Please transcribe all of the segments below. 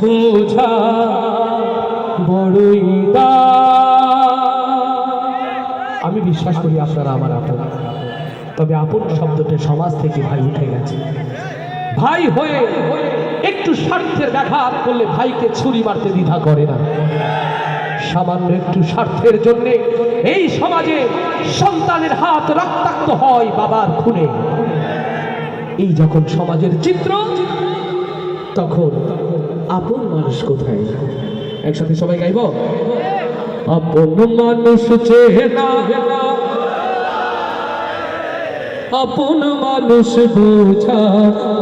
বোঝা বড়ই আমি বিশ্বাস করি আপনারা আমার আপন, তবে আপন শব্দটা সমাজ থেকে ভাই উঠে গেছে। ভাই হয়ে একটু স্বার্থের ব্যাঘাত করলে ভাইকে ছুরি মারতে দ্বিধা করে না। সামান্য একটু স্বার্থের জন্য এই সমাজে সন্তানের হাত রক্তাক্ত হয় বাবার খুনে। এই যখন সমাজের চিত্র, তখন আপন মানুষ কোথায়? একসাথে সবাই গাইব। আপন মানুষ চেনা, আপন মানুষ বোঝা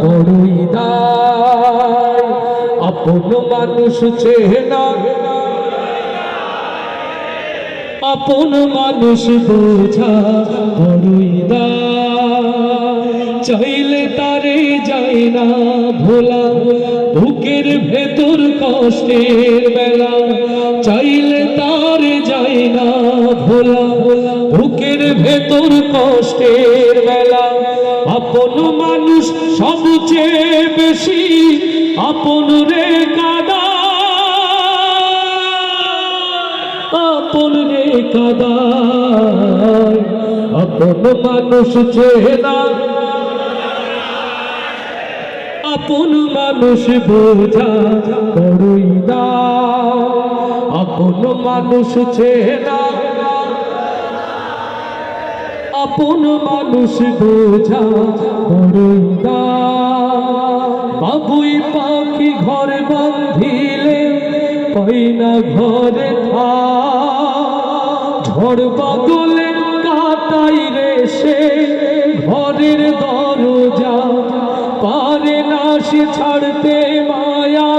বড়ই দায়। আপন মানুষ চেনা, আপন মানুষ বোঝা বড়ই দায়। চাইলে তারে যায় না ভোলা, বুকের ভেতর কষ্টের বেলা। চাইলে তারে যায় না ভোলা, বুকের ভেতর কষ্টের বেলা। আপন মানুষ সবচেয়ে বেশি আপন রে কাদা, আপন রে কাদায়। আপন মানুষ চেনা, আপন মানুষ বোঝা বড়ই দায়। আপন মানুষ চেনা, আপন মানুষ বোঝা বড়ই দায়। বাবুই পাখি ঘরে বাঁধিলে পাই না ঘরে থাক। ঝড় বাদলে কাটাই রে সে ঘরের দরজা। পারে না সে ছাড়তে মায়া,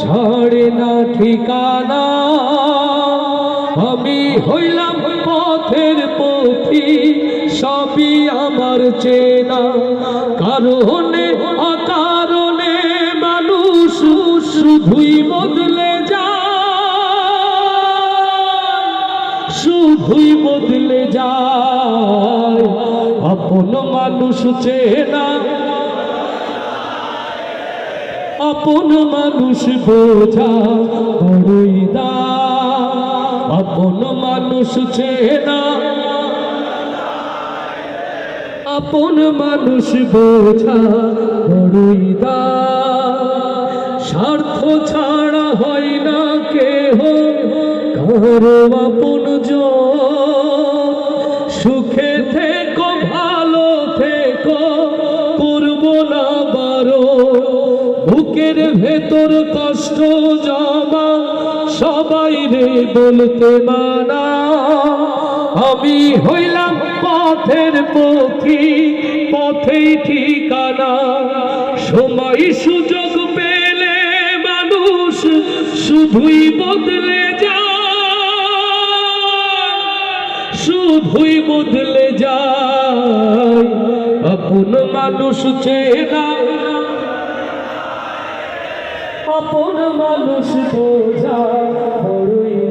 ছাড়ে না ঠিকানা। আমি হইলাম পথের পথি, সবই আমার চেনা। কারণে অকারণে মানুষ শুধুই বদলে যায়, শুধুই বদলে যায়। আপন মানুষ চেনা, আপন মানুষ বোঝা বড়ই দায়। আপন মানুষ চেনা, আপন মানুষ বোঝা বড়ই দায়। স্বার্থ ছাড়া হয় না কেহ কারো আপনজন। সুখে থেকো ভালো থেকো করব না বারণ। বুকের ভেতর কষ্ট জমা সবাই রে বলতে মানা। আমি হইলাম পথের পথি, পথেই ঠিকানা। সময় সুযোগ পেলে মানুষ শুধুই বদলে যায়, শুধুই বদলে যায়। আপন মানুষ চেনা, আপন মানুষ বোঝা বড়ই